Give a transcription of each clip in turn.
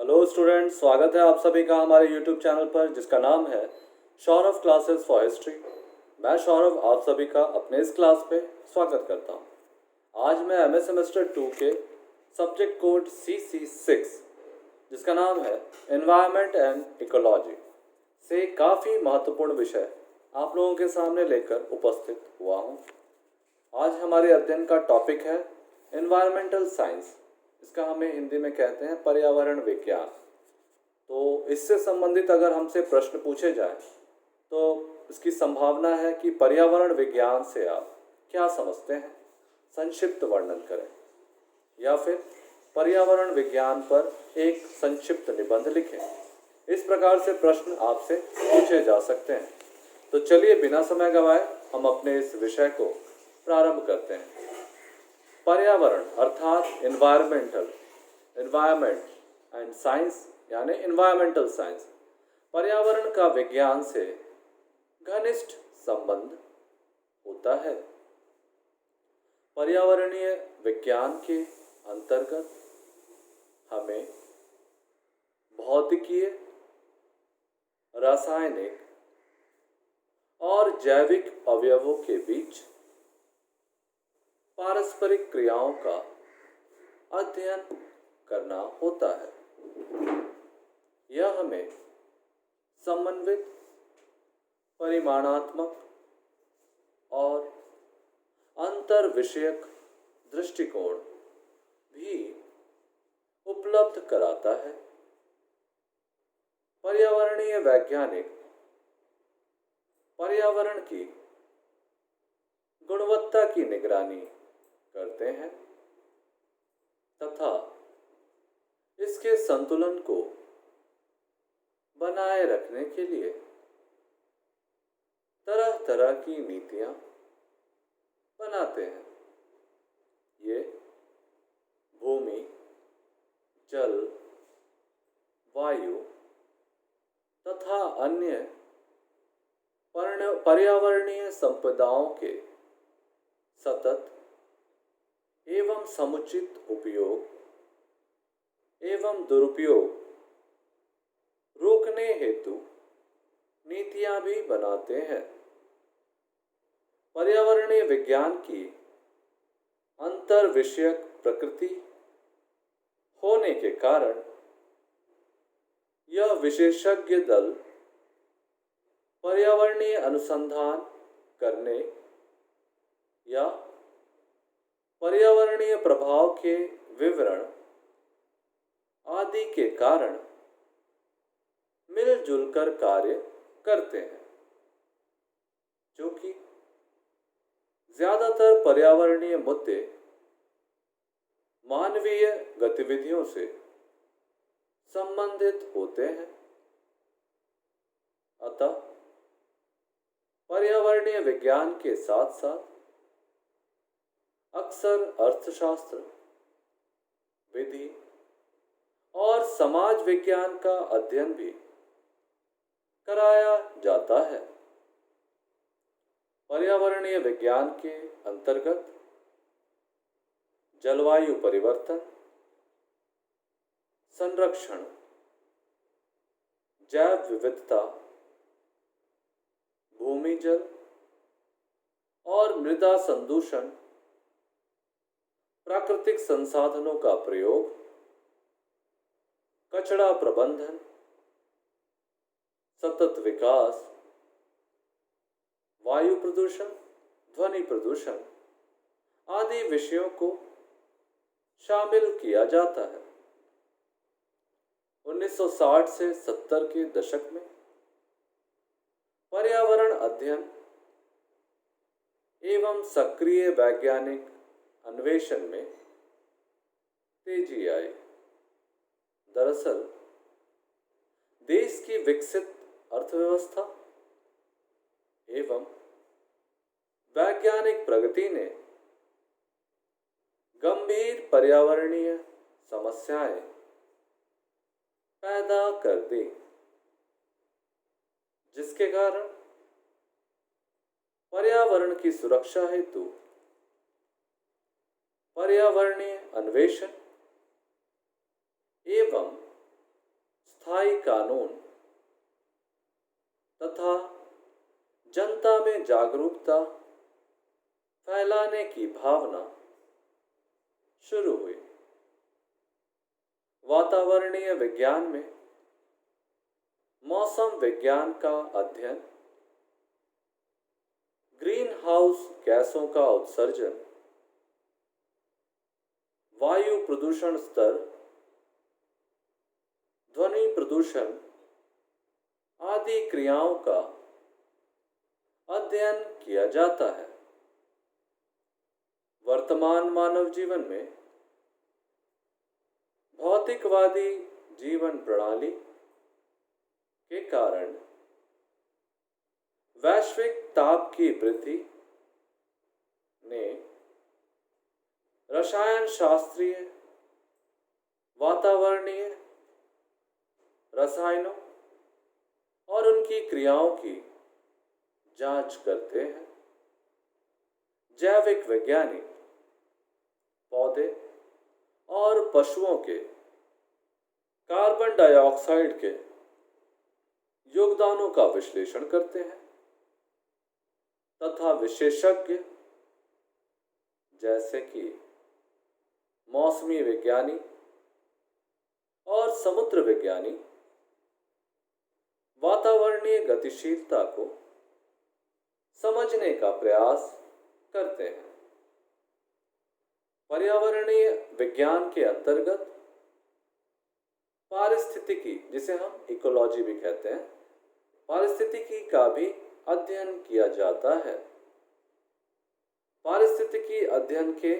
Hello students, स्वागत है आप सभी का हमारे यूट्यूब चैनल पर जिसका नाम है सौरभ क्लासेस फॉर हिस्ट्री। मैं सौरभ आप सभी का अपने इस क्लास पे स्वागत करता हूँ। आज मैं एमए सेमेस्टर 2 के सब्जेक्ट कोड CC6 जिसका नाम है एनवायरनमेंट एंड इकोलॉजी से काफ़ी महत्वपूर्ण विषय आप लोगों के सामने लेकर उपस्थित हुआ हूँ। आज हमारे अध्ययन का टॉपिक है एनवायरमेंटल साइंस। इसका हमें हिंदी में कहते हैं पर्यावरण विज्ञान। तो इससे संबंधित अगर हमसे प्रश्न पूछे जाए तो इसकी संभावना है कि पर्यावरण विज्ञान से आप क्या समझते हैं, संक्षिप्त वर्णन करें, या फिर पर्यावरण विज्ञान पर एक संक्षिप्त निबंध लिखें। इस प्रकार से प्रश्न आपसे पूछे जा सकते हैं। तो चलिए बिना समय गंवाए हम अपने इस विषय को प्रारंभ करते हैं। पर्यावरण अर्थात एनवायरमेंट एंड साइंस यानी एनवायरमेंटल साइंस पर्यावरण का विज्ञान से घनिष्ठ संबंध होता है। पर्यावरणीय विज्ञान के अंतर्गत हमें भौतिकीय, रासायनिक और जैविक अवयवों के बीच पारस्परिक क्रियाओं का अध्ययन करना होता है। यह हमें समन्वित, परिमाणात्मक और अंतर विषयक दृष्टिकोण भी उपलब्ध कराता है। पर्यावरणीय वैज्ञानिक पर्यावरण की गुणवत्ता की निगरानी करते हैं तथा इसके संतुलन को बनाए रखने के लिए तरह तरह की नीतियां बनाते हैं। ये भूमि, जल, वायु तथा अन्य पर्यावरणीय संपदाओं के सतत एवं समुचित उपयोग एवं दुरुपयोग रोकने हेतु नीतियां भी बनाते हैं। पर्यावरणीय विज्ञान की अंतर विषयक प्रकृति होने के कारण यह विशेषज्ञ दल पर्यावरणीय अनुसंधान करने या पर्यावरणीय प्रभाव के विवरण आदि के कारण मिलजुल कर कार्य करते हैं, जो कि ज्यादातर पर्यावरणीय मुद्दे मानवीय गतिविधियों से संबंधित होते हैं। अतः पर्यावरणीय विज्ञान के साथ साथ अक्सर अर्थशास्त्र, विधि और समाज विज्ञान का अध्ययन भी कराया जाता है। पर्यावरणीय विज्ञान के अंतर्गत जलवायु परिवर्तन, संरक्षण, जैव विविधता, भूमि जल और मृदा संदूषण, प्राकृतिक संसाधनों का प्रयोग, कचरा प्रबंधन, सतत विकास, वायु प्रदूषण, ध्वनि प्रदूषण आदि विषयों को शामिल किया जाता है। 1960 से 70 के दशक में पर्यावरण अध्ययन एवं सक्रिय वैज्ञानिक अन्वेषण में तेजी आई। दरअसल देश की विकसित अर्थव्यवस्था एवं वैज्ञानिक प्रगति ने गंभीर पर्यावरणीय समस्याएं पैदा कर दी, जिसके कारण पर्यावरण की सुरक्षा हेतु पर्यावरणीय अन्वेषण एवं जनता में जागरूकता फैलाने की भावना शुरू हुई। वातावरणीय विज्ञान में मौसम विज्ञान का अध्ययन, ग्रीन हाउस गैसों का उत्सर्जन, वायु प्रदूषण स्तर, ध्वनि प्रदूषण आदि क्रियाओं का अध्ययन किया जाता है। वर्तमान मानव जीवन में भौतिकवादी जीवन प्रणाली के कारण वैश्विक ताप की वृद्धि ने रसायन शास्त्रीय, वातावरणीय रसायनों और उनकी क्रियाओं की जांच करते हैं। जैविक वैज्ञानिक पौधे और पशुओं के कार्बन डाइऑक्साइड के योगदानों का विश्लेषण करते हैं तथा विशेषज्ञ जैसे कि मौसमी विज्ञानी और समुद्र विज्ञानी वातावरणीय गतिशीलता को समझने का प्रयास करते हैं। पर्यावरणीय विज्ञान के अंतर्गत पारिस्थितिकी, जिसे हम इकोलॉजी भी कहते हैं, पारिस्थितिकी का भी अध्ययन किया जाता है। पारिस्थितिकी अध्ययन के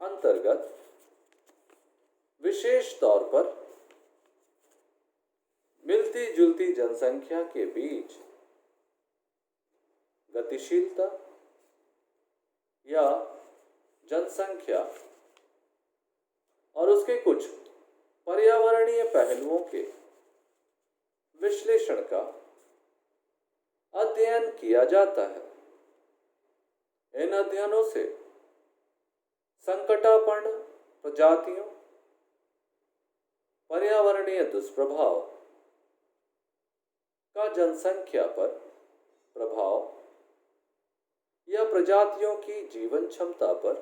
अंतर्गत विशेष तौर पर मिलती जुलती जनसंख्या के बीच गतिशीलता या जनसंख्या और उसके कुछ पर्यावरणीय पहलुओं के विश्लेषण का अध्ययन किया जाता है। इन अध्ययनों से संकटापन्न प्रजातियों, पर्यावरणीय दुष्प्रभाव का जनसंख्या पर प्रभाव या प्रजातियों की जीवन क्षमता पर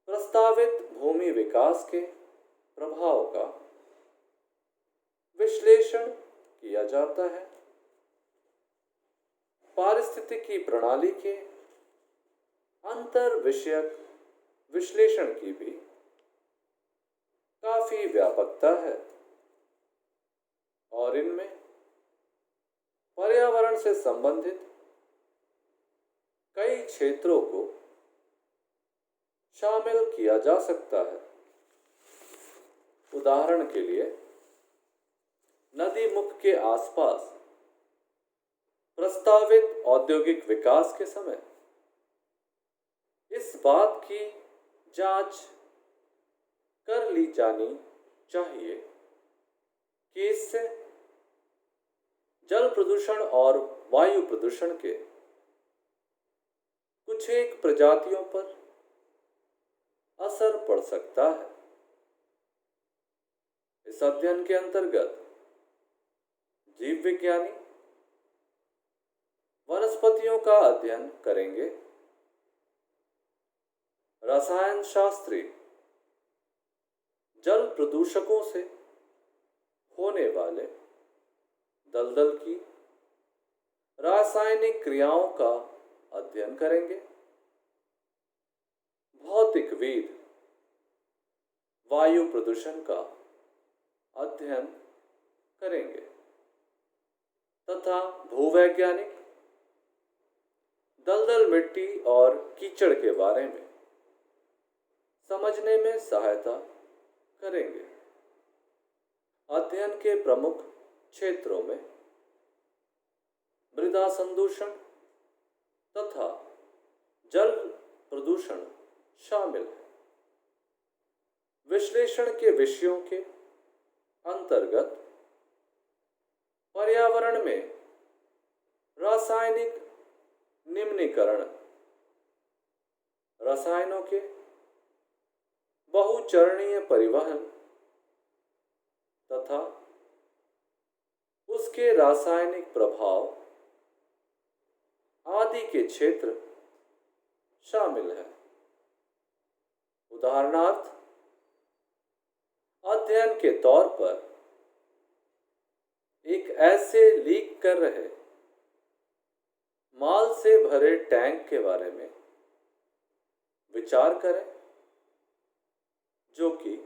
प्रस्तावित भूमि विकास के प्रभाव का विश्लेषण किया जाता है। पारिस्थितिकी प्रणाली के अंतर विषयक विश्लेषण की भी काफी व्यापकता है और इनमें पर्यावरण से संबंधित कई क्षेत्रों को शामिल किया जा सकता है। उदाहरण के लिए नदी मुख के आसपास प्रस्तावित औद्योगिक विकास के समय इस बात की जांच कर ली जानी चाहिए कि इससे जल प्रदूषण और वायु प्रदूषण के कुछ एक प्रजातियों पर असर पड़ सकता है। इस अध्ययन के अंतर्गत जीव विज्ञानी वनस्पतियों का अध्ययन करेंगे, रसायन शास्त्री जल प्रदूषकों से होने वाले दलदल की रासायनिक क्रियाओं का अध्ययन करेंगे, भौतिकविद वायु प्रदूषण का अध्ययन करेंगे तथा भूवैज्ञानिक दलदल मिट्टी और कीचड़ के बारे में समझने में सहायता करेंगे। अध्ययन के प्रमुख क्षेत्रों में मृदा संदूषण तथा जल प्रदूषण शामिल है। विश्लेषण के विषयों के अंतर्गत पर्यावरण में रासायनिक निम्नीकरण, रसायनों के बहुचरणीय परिवहन तथा उसके रासायनिक प्रभाव आदि के क्षेत्र शामिल हैं। उदाहरणार्थ, अध्ययन के तौर पर एक ऐसे लीक कर रहे माल से भरे टैंक के बारे में विचार करें, जो कि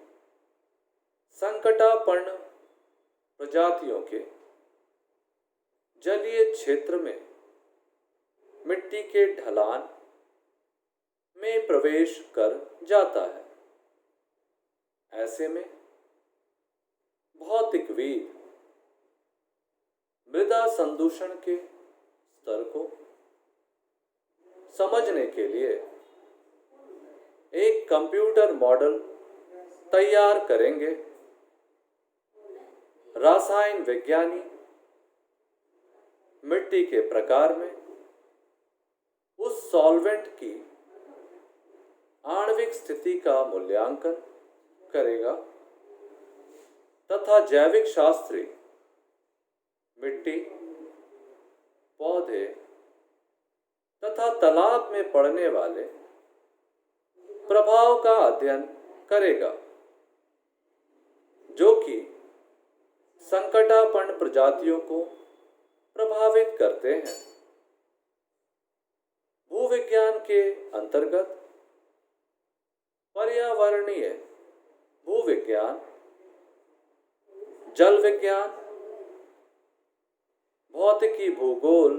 संकटापन्न प्रजातियों के जलीय क्षेत्र में मिट्टी के ढलान में प्रवेश कर जाता है। ऐसे में भौतिकविद मृदा संदूषण के स्तर को समझने के लिए एक कंप्यूटर मॉडल तैयार करेंगे। रसायन विज्ञानी मिट्टी के प्रकार में उस सॉल्वेंट की आणविक स्थिति का मूल्यांकन करेगा तथा जैविक शास्त्री मिट्टी, पौधे तथा तालाब में पड़ने वाले प्रभाव का अध्ययन करेगा, जो कि संकटापन्न प्रजातियों को प्रभावित करते हैं। भूविज्ञान के अंतर्गत पर्यावरणीय भूविज्ञान, जल विज्ञान, भौतिकी, भूगोल,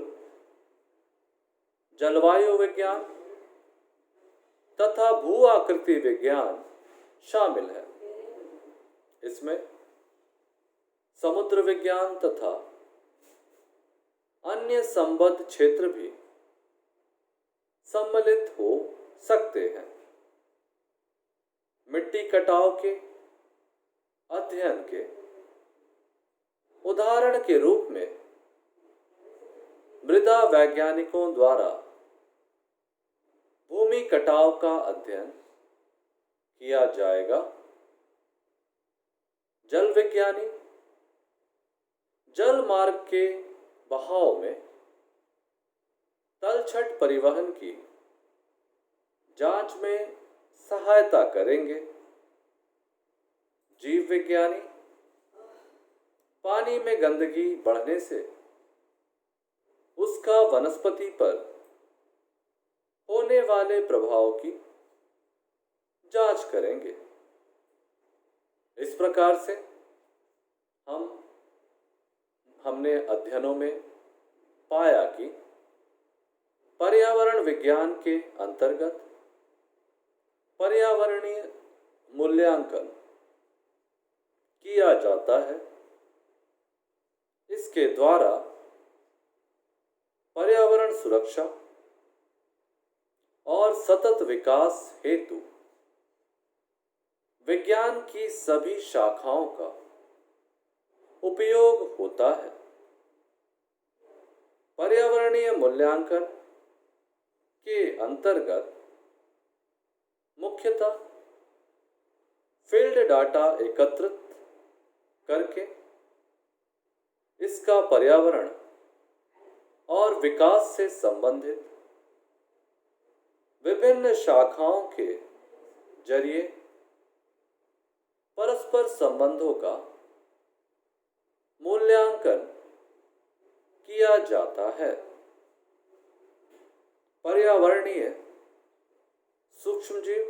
जलवायु विज्ञान तथा भू आकृति विज्ञान शामिल है। इसमें समुद्र विज्ञान तथा अन्य संबद्ध क्षेत्र भी सम्मिलित हो सकते हैं। मिट्टी कटाव के अध्ययन के उदाहरण के रूप में मृदा वैज्ञानिकों द्वारा भूमि कटाव का अध्ययन किया जाएगा। जल विज्ञानी जल मार्ग के बहाव में तलछट परिवहन की जांच में सहायता करेंगे। जीव विज्ञानी पानी में गंदगी बढ़ने से उसका वनस्पति पर होने वाले प्रभाव की जांच करेंगे। इस प्रकार से हमने अध्ययनों में पाया कि पर्यावरण विज्ञान के अंतर्गत पर्यावरणीय मूल्यांकन किया जाता है। इसके द्वारा पर्यावरण सुरक्षा और सतत विकास हेतु विज्ञान की सभी शाखाओं का उपयोग होता है। पर्यावरणीय मूल्यांकन के अंतर्गत मुख्यतः फील्ड डाटा एकत्रित करके इसका पर्यावरण और विकास से संबंधित विभिन्न शाखाओं के जरिए परस्पर संबंधों का मूल्यांकन किया जाता है। पर्यावरणीय सूक्ष्मजीव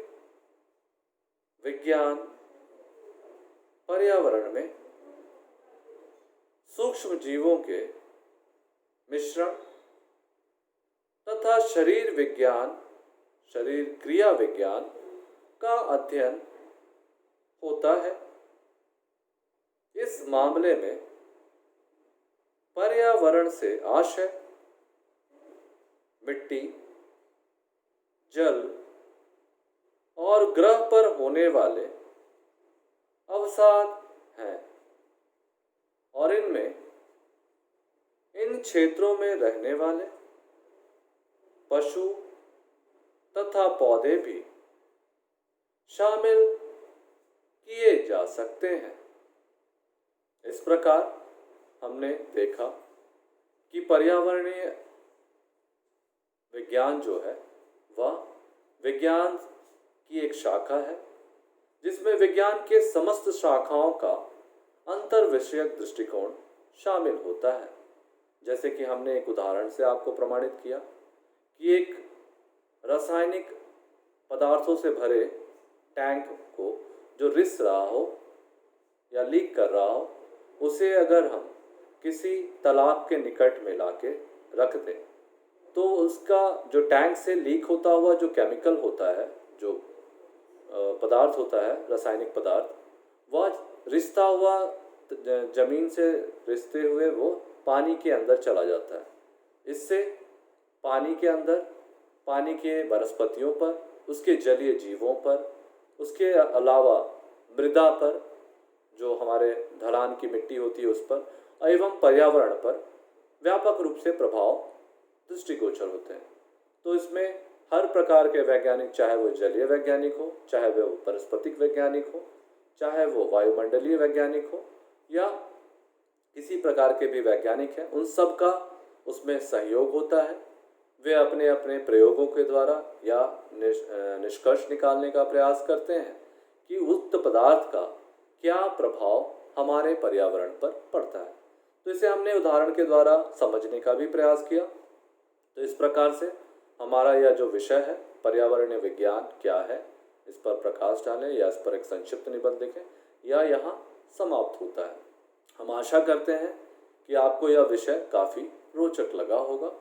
विज्ञान पर्यावरण में सूक्ष्म जीवों के मिश्रण तथा शरीर विज्ञान, शरीर क्रिया विज्ञान का अध्ययन होता है। इस मामले में पर्यावरण से आशय मिट्टी, जल और ग्रह पर होने वाले अवसाद हैं और इनमें इन क्षेत्रों में रहने वाले पशु तथा पौधे भी शामिल किए जा सकते हैं। इस प्रकार हमने देखा कि पर्यावरणीय विज्ञान जो है वह विज्ञान की एक शाखा है जिसमें विज्ञान के समस्त शाखाओं का अंतर विषयक दृष्टिकोण शामिल होता है। जैसे कि हमने एक उदाहरण से आपको प्रमाणित किया कि एक रासायनिक पदार्थों से भरे टैंक को जो रिस रहा हो या लीक कर रहा हो, उसे अगर हम किसी तालाब के निकट में लाके रख दें तो उसका जो टैंक से लीक होता हुआ जो केमिकल होता है, जो पदार्थ होता है, रासायनिक पदार्थ, वह रिसता हुआ जमीन से रिसते हुए वो पानी के अंदर चला जाता है। इससे पानी के अंदर, पानी के वनस्पतियों पर, उसके जलीय जीवों पर, उसके अलावा मृदा पर, जो हमारे ढलान की मिट्टी होती है उस पर, एवं पर्यावरण पर व्यापक रूप से प्रभाव दृष्टिगोचर होते हैं। तो इसमें हर प्रकार के वैज्ञानिक, चाहे वो जलीय वैज्ञानिक हो, चाहे वो वनस्पतिक वैज्ञानिक हो, चाहे वो वायुमंडलीय वैज्ञानिक हो, या किसी प्रकार के भी वैज्ञानिक हैं, उन सब का उसमें सहयोग होता है। वे अपने अपने प्रयोगों के द्वारा या निष्कर्ष निकालने का प्रयास करते हैं कि उक्त पदार्थ का क्या प्रभाव हमारे पर्यावरण पर पड़ता है। तो इसे हमने उदाहरण के द्वारा समझने का भी प्रयास किया। तो इस प्रकार से हमारा यह जो विषय है, पर्यावरणीय विज्ञान क्या है, इस पर प्रकाश डालें या इस पर एक संक्षिप्त निबंध लिखें, या यहाँ समाप्त होता है। हम आशा करते हैं कि आपको यह विषय काफ़ी रोचक लगा होगा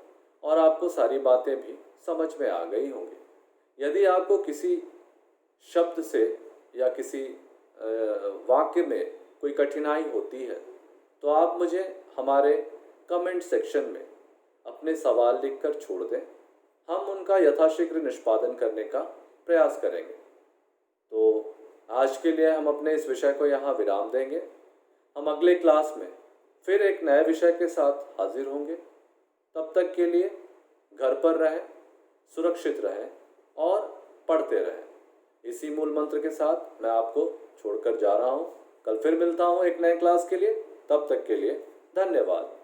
और आपको सारी बातें भी समझ में आ गई होंगी। यदि आपको किसी शब्द से या किसी वाक्य में कोई कठिनाई होती है तो आप मुझे हमारे कमेंट सेक्शन में अपने सवाल लिखकर छोड़ दें, हम उनका यथाशीघ्र निष्पादन करने का प्रयास करेंगे। तो आज के लिए हम अपने इस विषय को यहाँ विराम देंगे। हम अगले क्लास में फिर एक नए विषय के साथ हाजिर होंगे। तब तक के लिए घर पर रहें, सुरक्षित रहें और पढ़ते रहें। इसी मूल मंत्र के साथ मैं आपको छोड़कर जा रहा हूँ। कल फिर मिलता हूँ एक नए क्लास के लिए। तब तक के लिए धन्यवाद।